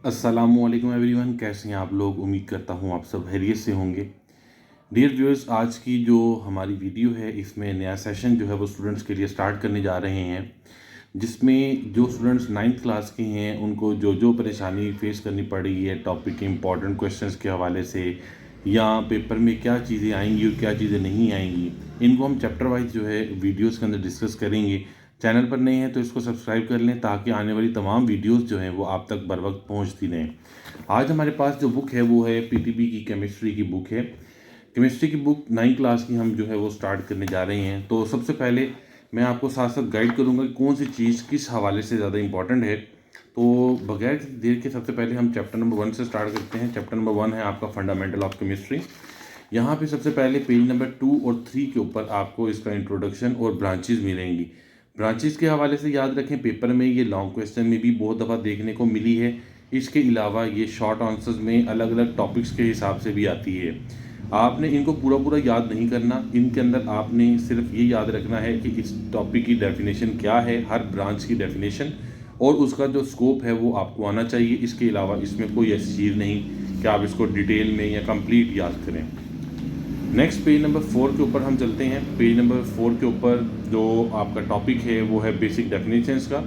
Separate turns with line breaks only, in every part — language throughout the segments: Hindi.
अस्सलामुअलैकुम एवरीवन, कैसे हैं आप लोग। उम्मीद करता हूँ आप सब खैरियत से होंगे। डियर व्यूअर्स, आज की जो हमारी वीडियो है इसमें नया सेशन जो है वो स्टूडेंट्स के लिए स्टार्ट करने जा रहे हैं, जिसमें जो स्टूडेंट्स 9th क्लास के हैं उनको जो जो परेशानी फेस करनी पड़ रही है टॉपिक के इंपॉर्टेंट क्वेश्चंस के हवाले से, या पेपर में क्या चीज़ें आएंगी और क्या चीज़ें नहीं आएंगी, इनको हम चैप्टर वाइज जो है वीडियोज़ के अंदर डिस्कस करेंगे। चैनल पर नए हैं तो इसको सब्सक्राइब कर लें ताकि आने वाली तमाम वीडियोस जो हैं वो आप तक बर वक्त पहुँचती रहें। आज हमारे पास जो बुक है वो है पीटीबी की केमिस्ट्री की बुक है। केमिस्ट्री की बुक 9 क्लास की हम जो है वो स्टार्ट करने जा रहे हैं। तो सबसे पहले मैं आपको साथ साथ गाइड करूँगा कि कौन सी चीज़ किस हवाले से ज़्यादा इंपॉर्टेंट है। तो बगैर किसी देर के सबसे पहले हम चैप्टर नंबर 1 से स्टार्ट करते हैं। चैप्टर नंबर 1 है आपका फंडामेंटल ऑफ केमिस्ट्री। यहाँ पे सबसे पहले पेज नंबर 2 और 3 के ऊपर आपको इसका इंट्रोडक्शन और ब्रांचेज मिलेंगी। ब्रांचेस के हवाले से याद रखें, पेपर में ये लॉन्ग क्वेश्चन में भी बहुत दफ़ा देखने को मिली है। इसके अलावा ये शॉर्ट आंसर्स में अलग अलग टॉपिक्स के हिसाब से भी आती है। आपने इनको पूरा पूरा याद नहीं करना, इनके अंदर आपने सिर्फ ये याद रखना है कि इस टॉपिक की डेफिनेशन क्या है, हर ब्रांच की डेफिनेशन और उसका जो स्कोप है वो आपको आना चाहिए। इसके अलावा इसमें कोई ऐसी चीज़ नहीं कि आप इसको डिटेल में या कंप्लीट याद करें। नेक्स्ट पेज नंबर 4 के ऊपर हम चलते हैं। पेज नंबर 4 के ऊपर जो आपका टॉपिक है वो है बेसिक डेफिनेशंस का।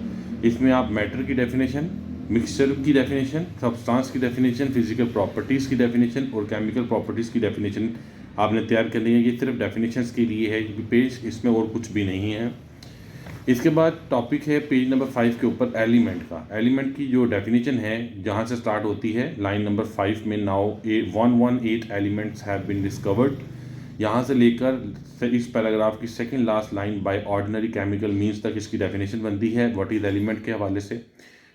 इसमें आप मैटर की डेफिनेशन, मिक्सचर की डेफिनेशन, सब्सटेंस की डेफिनेशन, फिजिकल प्रॉपर्टीज़ की डेफिनेशन और केमिकल प्रॉपर्टीज़ की डेफिनेशन आपने तैयार करनी है। ये सिर्फ डेफिनेशंस के लिए है पेज, इसमें और कुछ भी नहीं है। इसके बाद टॉपिक है पेज नंबर 5 के ऊपर एलिमेंट का। एलिमेंट की जो डेफिनेशन है जहाँ से स्टार्ट होती है लाइन नंबर 5 में, now 118 elements have been discovered. यहाँ से लेकर इस पैराग्राफ की second last line by ordinary chemical means तक इसकी डेफिनेशन बनती है व्हाट इज एलिमेंट के हवाले से।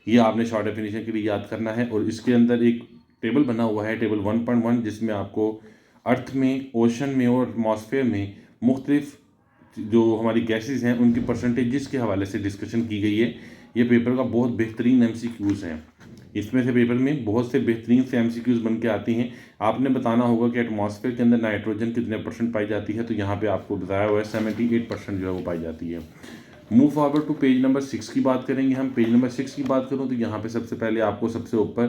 ये आपने शॉर्ट डेफिनेशन के लिए याद करना है। और इसके अंदर एक टेबल बना हुआ है, टेबल 1.1, जिसमें आपको अर्थ में, ओशन में और एटमॉस्फेयर में मुख्तलिफ जो हमारी गैसेज हैं उनकी परसेंटेजेस के हवाले से डिस्कशन की गई है। ये पेपर का बहुत बेहतरीन MCQs हैं। इसमें से पेपर में बहुत से बेहतरीन से MCQs बन के आती हैं। आपने बताना होगा कि एटमॉस्फेयर के अंदर नाइट्रोजन कितने % पाई जाती है, तो यहाँ पे आपको बताया हुआ है 78% जो है वो पाई जाती है। Move forward to page number 6 की बात करेंगे हम। पेज नंबर 6 की बात करूँ तो यहाँ पे सबसे पहले आपको सबसे ऊपर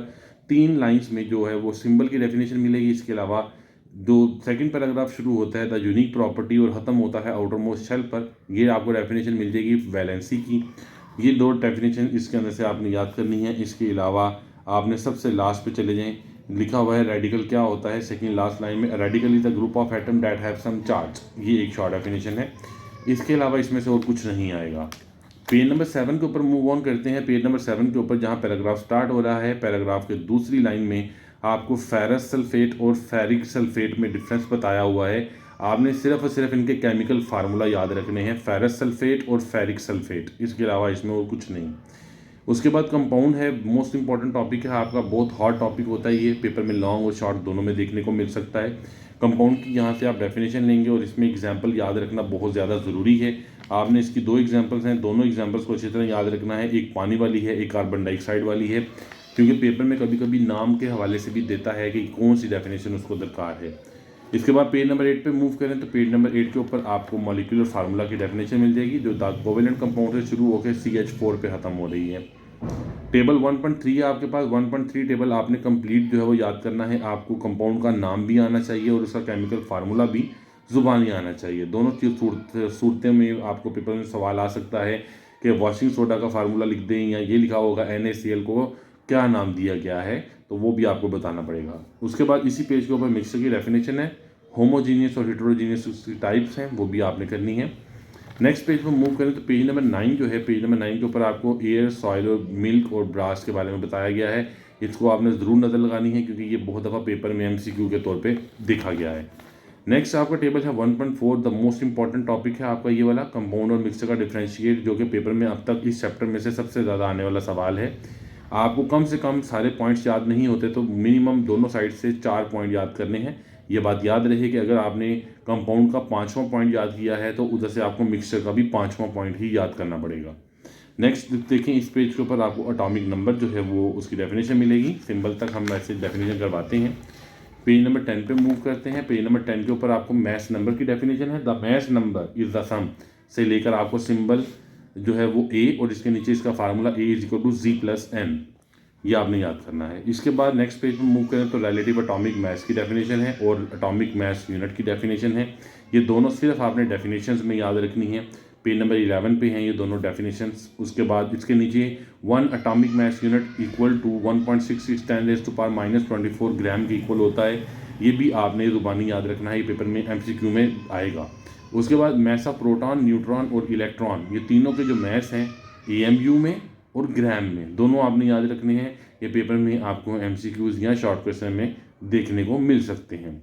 3 लाइन्स में जो है वो सिंबल की डेफिनेशन मिलेगी। इसके अलावा जो सेकंड पैराग्राफ शुरू होता है द यूनिक प्रॉपर्टी और ख़त्म होता है आउटर मोस्ट शेल पर, ये आपको डेफिनेशन मिल जाएगी वैलेंसी की। ये 2 डेफिनेशन इसके अंदर से आपने याद करनी है। इसके अलावा आपने सबसे लास्ट पे चले जाएं, लिखा हुआ है रेडिकल क्या होता है सेकंड लास्ट लाइन में, radical is the group of atom that have some charge. ये एक शॉर्ट डेफिनेशन है। इसके अलावा इसमें से और कुछ नहीं आएगा। पेज नंबर 7 के ऊपर मूव ऑन करते हैं। पेज नंबर 7 के ऊपर जहाँ पैराग्राफ स्टार्ट हो रहा है, पैराग्राफ के दूसरी लाइन में आपको फेरस सल्फेट और फेरिक सल्फेट में डिफरेंस बताया हुआ है। आपने सिर्फ और सिर्फ इनके केमिकल फार्मूला याद रखने हैं, फेरस सल्फेट और फेरिक सल्फेट। इसके अलावा इसमें और कुछ नहीं। उसके बाद कंपाउंड है, मोस्ट इंपॉर्टेंट टॉपिक है आपका, बहुत हॉट टॉपिक होता है ये, पेपर में लॉन्ग और शॉर्ट दोनों में देखने को मिल सकता है। कंपाउंड की यहाँ से आप डेफिनेशन लेंगे और इसमें एग्जांपल याद रखना बहुत ज़्यादा ज़रूरी है। आपने इसकी 2 एग्जांपल्स हैं, दोनों एग्जांपल्स को अच्छी तरह याद रखना है। एक पानी वाली है, एक कार्बन डाइऑक्साइड वाली है, क्योंकि पेपर में कभी कभी नाम के हवाले से भी देता है कि कौन सी डेफिनेशन उसको दरकार है। इसके बाद पेज नंबर 8 पे मूव करें तो पेज नंबर 8 के ऊपर आपको मॉलिक्यूलर फार्मूला की डेफिनेशन मिल जाएगी, जो कोवेलेंट कंपाउंड से शुरू होकर CH4 पे ख़त्म हो रही है। टेबल 1.3 है आपके पास। 1.3 टेबल आपने कंप्लीट जो है वो याद करना है। आपको कंपाउंड का नाम भी आना चाहिए और उसका केमिकल फार्मूला भी ज़ुबानी आना चाहिए। दोनों चीज़ सूरतें में आपको पेपर में सवाल आ सकता है कि वॉशिंग सोडा का फार्मूला लिख दें या ये लिखा होगा NaCl को क्या नाम दिया गया है, तो वो भी आपको बताना पड़ेगा। उसके बाद इसी पेज के ऊपर मिक्सचर की डेफिनेशन है, होमोजीनियस और हेटेरोजीनियस टाइप्स हैं, वो भी आपने करनी है। नेक्स्ट पेज पर मूव करें तो पेज नंबर 9 जो है, पेज नंबर 9 के ऊपर आपको एयर, सॉइल और मिल्क और ब्रास के बारे में बताया गया है। इसको आपने ज़रूर नज़र लगानी है क्योंकि ये बहुत दफ़ा पेपर में MCQ के तौर पे देखा गया है। नेक्स्ट आपका टेबल है 1.4, द मोस्ट इंपॉर्टेंट टॉपिक है आपका ये वाला, कंपाउंड और मिक्सचर का डिफ्रेंशिएट, जो कि पेपर में अब तक इस चैप्टर में से सबसे ज़्यादा आने वाला सवाल है। आपको कम से कम सारे पॉइंट्स याद नहीं होते तो मिनिमम दोनों साइड से 4 पॉइंट याद करने हैं। ये बात याद रहे कि अगर आपने कंपाउंड का 5वां पॉइंट याद किया है तो उधर से आपको मिक्सचर का भी 5वां पॉइंट ही याद करना पड़ेगा। नेक्स्ट देखें, इस पेज के ऊपर आपको एटॉमिक नंबर जो है वो उसकी डेफिनेशन मिलेगी। सिंबल तक हम ऐसे डेफिनेशन करवाते हैं। पेज नंबर 10 पे मूव करते हैं। पेज नंबर 10 के ऊपर आपको मैथ नंबर की डेफिनेशन है, the math number is the sum से लेकर आपको सिंबल जो है वो A और इसके नीचे इसका फार्मूला A = Z + N। ये आपने याद करना है। इसके बाद नेक्स्ट पेज पर मूव करें तो रिलेटिव एटॉमिक मास की डेफिनेशन है और एटॉमिक मास यूनिट की डेफिनेशन है। ये दोनों सिर्फ आपने डेफिनेशंस में याद रखनी है। पेज नंबर 11 पे हैं ये दोनों डेफिनेशंस। उसके बाद इसके नीचे 1 atomic mass unit equal to 1.66 10⁻⁻24 gram के इक्वल होता है। ये भी आपने ज़ुबानी याद रखना है, ये पेपर में MCQ में आएगा। उसके बाद मैस ऑफ प्रोटॉन, न्यूट्रॉन और इलेक्ट्रॉन, ये तीनों के जो मैस हैं AMU में और ग्राम में दोनों आपने याद रखने हैं। ये पेपर में आपको MCQs या शॉर्ट क्वेश्चन में देखने को मिल सकते हैं।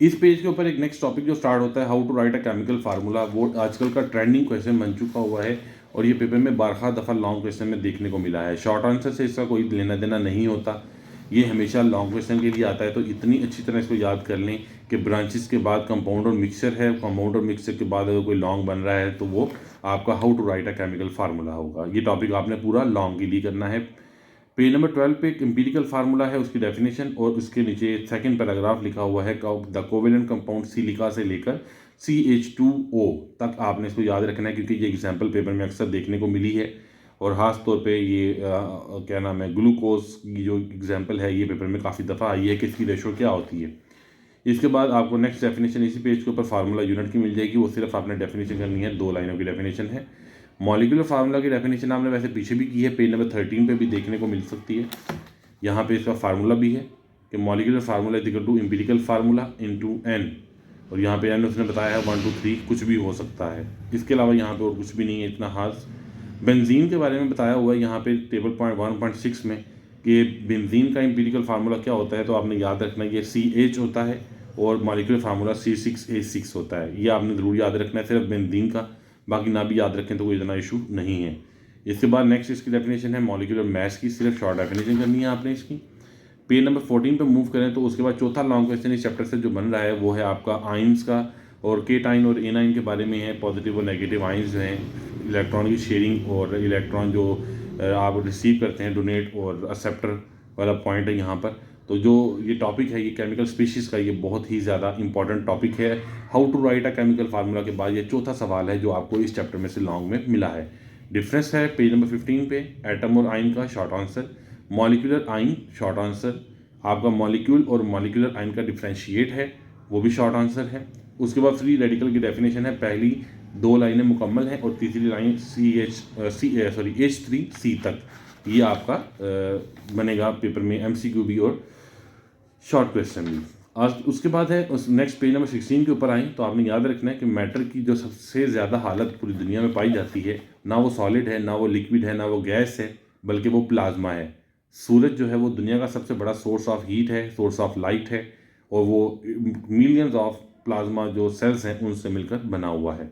इस पेज के ऊपर एक नेक्स्ट टॉपिक जो स्टार्ट होता है how to write a chemical formula, वो आजकल का ट्रेंडिंग क्वेश्चन बन चुका हुआ है और ये पेपर में बारहा दफ़ा लॉन्ग क्वेश्चन में देखने को मिला है। शॉर्ट आंसर से इसका कोई लेना देना नहीं होता, ये हमेशा लॉन्ग क्वेश्चन के लिए आता है। तो इतनी अच्छी तरह इसको याद कर लें कि ब्रांचेस के बाद कंपाउंड और मिक्सचर है, कंपाउंड और मिक्सचर के बाद अगर कोई लॉन्ग बन रहा है तो वो आपका how to write a chemical formula होगा। ये टॉपिक आपने पूरा लॉन्ग के लिए करना है। पेज नंबर 12 पे एक एम्पिरिकल फार्मूला है, उसकी डेफिनेशन और उसके नीचे सेकंड पैराग्राफ लिखा हुआ है द कोवेलेंट कंपाउंड सिलिका से लेकर CH2O तक आपने इसको याद रखना है, क्योंकि ये एग्जाम्पल पेपर में अक्सर देखने को मिली है और ख़ास तौर पे ये क्या नाम है ग्लूकोज की जो एग्जाम्पल है ये पेपर में काफ़ी दफ़ा आई है कि इसकी रेशो क्या होती है। इसके बाद आपको नेक्स्ट डेफिनेशन इसी पेज के ऊपर फार्मूला यूनिट की मिल जाएगी, वो सिर्फ आपने डेफिनेशन करनी है, 2 लाइनों की डेफिनेशन है। मॉलिक्यूलर फार्मूला की डेफिनेशन आपने वैसे पीछे भी की है, पेज नंबर 13 पे भी देखने को मिल सकती है। यहाँ पे इसका फार्मूला भी है कि molecular formula is equal to empirical formula into n, और यहाँ पे n उसने बताया है 1 2 3 कुछ भी हो सकता है। इसके अलावा यहाँ पे और कुछ भी नहीं है इतना खास। बेंजीन के बारे में बताया हुआ है यहाँ पे टेबल पॉइंट 1.6 में कि बेंजीन का एम्पिरिकल फार्मूला क्या होता है, तो आपने याद रखना है ये CH होता है और मॉलिक्यूलर फार्मूला C6H6 होता है। ये आपने ज़रूर याद रखना है सिर्फ बेंजीन का, बाकी ना भी याद रखें तो कोई इतना इशू नहीं है। इसके बाद नेक्स्ट इसकी डेफिनेशन है मॉलिक्यूलर मास की, सिर्फ शॉर्ट डेफिनेशन करनी है आपने इसकी। पेज नंबर 14 पे मूव करें तो उसके बाद चौथा लॉन्ग क्वेश्चन इस चैप्टर से जो बन रहा है वो है आपका आइंस का, और केटाइन और एनाइन के बारे में है। पॉजिटिव और नेगेटिव आइंस जो हैं, इलेक्ट्रॉन की शेयरिंग और इलेक्ट्रॉन जो आप रिसीव करते हैं, डोनेट और एक्सेप्टर वाला पॉइंट है यहाँ पर। तो जो ये टॉपिक है ये केमिकल स्पीशीज़ का, ये बहुत ही ज़्यादा इंपॉर्टेंट टॉपिक है। How to write a chemical formula के बाद ये चौथा सवाल है जो आपको इस चैप्टर में से लॉन्ग में मिला है। डिफरेंस है पेज नंबर 15 पे, एटम और आइन का शॉर्ट आंसर, मॉलिक्यूलर आइन शॉर्ट आंसर, आपका मॉलिक्यूल और मॉलिक्यूलर आइन का डिफ्रेंशिएट है वो भी शॉर्ट आंसर है। उसके बाद फ्री रेडिकल की डेफिनेशन है, पहली 2 लाइनें मुकम्मल हैं और तीसरी लाइन H3C तक, ये आपका बनेगा पेपर में MCQ भी और शॉर्ट क्वेश्चन भी। आज उसके बाद है उस नेक्स्ट पेज नंबर 16 के ऊपर आए तो आपने याद रखना है कि मैटर की जो सबसे ज़्यादा हालत पूरी दुनिया में पाई जाती है, ना वो सॉलिड है, ना वो लिक्विड है, ना वो गैस है, बल्कि वो प्लाज्मा है। सूरज जो है वो दुनिया का सबसे बड़ा सोर्स ऑफ हीट है, सोर्स ऑफ लाइट है, और वो मिलियंस ऑफ प्लाज्मा जो सेल्स हैं उनसे मिलकर बना हुआ है।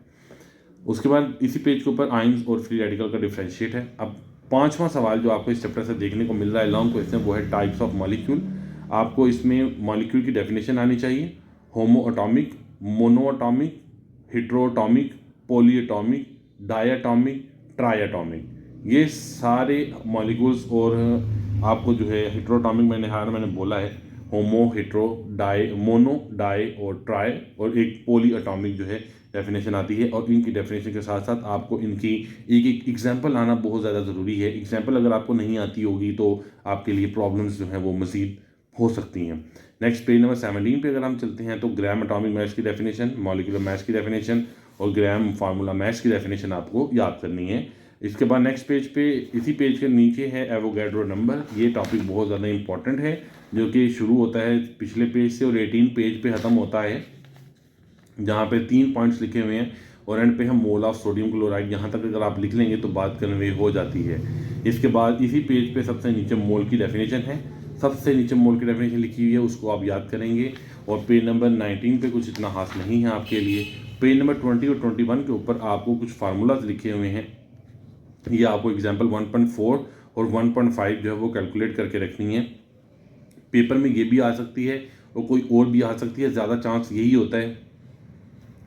उसके बाद इसी पेज के ऊपर आइंस और फ्री रेडिकल का डिफ्रेंशिएट है। अब 5वां सवाल जो आपको इस चैप्टर से देखने को मिल रहा है लॉन्ग क्वेश्चन, वो है टाइप्स ऑफ मॉलिक्यूल। आपको इसमें मॉलिक्यूल की डेफिनेशन आनी चाहिए, homoatomic, monoatomic, heteroatomic, polyatomic, diatomic, triatomic, ये सारे मॉलिक्यूल्स। और आपको जो है हेट्रोएटॉमिक मैंने बोला है, होमो, हेट्रो, डाई, मोनो, डाई और ट्राई, और एक पॉली एटॉमिक जो है डेफिनेशन आती है। और इनकी डेफिनेशन के साथ साथ आपको इनकी एक एक एग्जांपल आना बहुत ज़्यादा ज़रूरी है। एग्जांपल अगर आपको नहीं आती होगी तो आपके लिए प्रॉब्लम्स जो हैं वो मज़ीद हो सकती हैं। नेक्स्ट पेज नंबर 17 पे अगर हम चलते हैं तो ग्राम एटॉमिक मास की डेफिनेशन, मॉलिक्यूलर मास की डेफिनेशन और ग्राम फार्मूला मास की डेफिनेशन आपको याद करनी है। इसके बाद नेक्स्ट पेज पे इसी पेज के नीचे है एवोगैड्रो नंबर। ये टॉपिक बहुत ज़्यादा इंपॉर्टेंट है जो कि शुरू होता है पिछले पेज से और 18 पेज पे ख़त्म होता है, जहाँ पे 3 पॉइंट्स लिखे हुए हैं और एंड पे हम मोल ऑफ सोडियम क्लोराइड, यहाँ तक अगर आप लिख लेंगे तो बात कन्वे हो जाती है। इसके बाद इसी पेज पे सबसे नीचे मोल की डेफिनेशन है, सबसे नीचे मोल की डेफिनेशन लिखी हुई है, उसको आप याद करेंगे। और पेज नंबर 19 पे कुछ इतना खास नहीं है आपके लिए। पेज नंबर 20 और 21 के ऊपर आपको कुछ फार्मूलाज लिखे हुए हैं, ये आपको एग्जाम्पल 1.4 और 1.5 जो है वो कैलकुलेट करके रखनी है। पेपर में ये भी आ सकती है और कोई और भी आ सकती है, ज़्यादा चांस यही होता है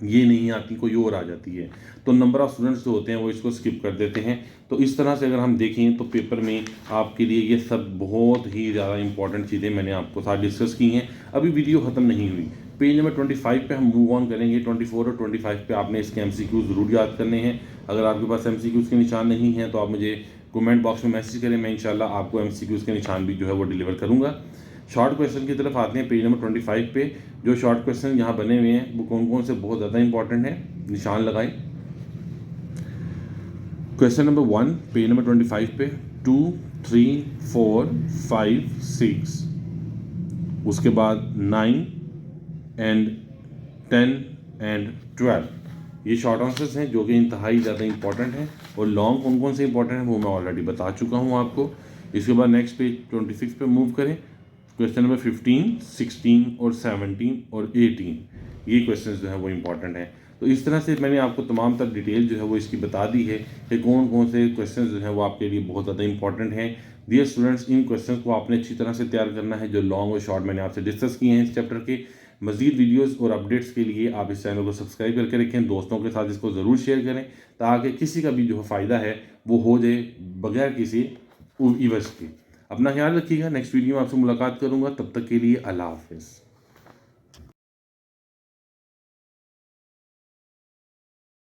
ये नहीं आती कोई और आ जाती है, तो नंबर ऑफ़ स्टूडेंट्स जो होते हैं वो इसको स्किप कर देते हैं। तो इस तरह से अगर हम देखें तो पेपर में आपके लिए ये सब बहुत ही ज़्यादा इंपॉर्टेंट चीज़ें मैंने आपको साथ डिस्कस की हैं। अभी वीडियो ख़त्म नहीं हुई, पेज नंबर 25 पे हम मूव ऑन करेंगे। 24 और 25 पे आपने इसके MCQ ज़रूर याद करने हैं। अगर आपके पास MCQ के निशान नहीं हैं तो आप मुझे कमेंट बॉक्स में मैसेज करें, मैं इंशाल्लाह आपको एमसीक्यूज़ के निशान भी जो है वो डिलीवर करूँगा। शॉर्ट क्वेश्चन की तरफ आते हैं पेज नंबर 25 पे। जो शॉर्ट क्वेश्चन यहाँ बने हुए हैं वो कौन कौन से बहुत ज़्यादा इंपॉर्टेंट हैं, निशान लगाएं। क्वेश्चन नंबर 1 पेज नंबर 25 पे 2, 3, 4, 5, 6, उसके बाद 9 एंड 10 एंड 12, ये शॉर्ट आंसर्स हैं जो कि इंतहाई ज़्यादा इंपॉर्टेंट हैं। और लॉन्ग कौन कौन से इंपॉर्टेंट हैं वो मैं ऑलरेडी बता चुका हूँ आपको। इसके बाद नेक्स्ट पेज 26 पे मूव करें। क्वेश्चन नंबर 15, 16 और 17 और 18, ये क्वेश्चंस जो है वो इंपॉर्टेंट हैं। तो इस तरह से मैंने आपको तमाम तर डिटेल जो है वो इसकी बता दी है कि कौन कौन से क्वेश्चंस जो हैं वो आपके लिए बहुत ज़्यादा इंपॉर्टेंट हैं। डियर स्टूडेंट्स, इन क्वेश्चंस को आपने अच्छी तरह से तैयार करना है, जो लॉन्ग और शॉर्ट मैंने आपसे डिस्कस किए हैं इस चैप्टर के। मज़ीद वीडियोस और अपडेट्स के लिए आप इस चैनल को सब्सक्राइब करके रखें, दोस्तों के साथ इसको ज़रूर शेयर करें ताकि किसी का भी जो फ़ायदा है वो हो जाए बगैर किसी इवज़ के। अपना ख्याल रखिएगा, नेक्स्ट वीडियो में आपसे मुलाकात करूँगा, तब तक के लिए अल्लाह हाफ़िज़।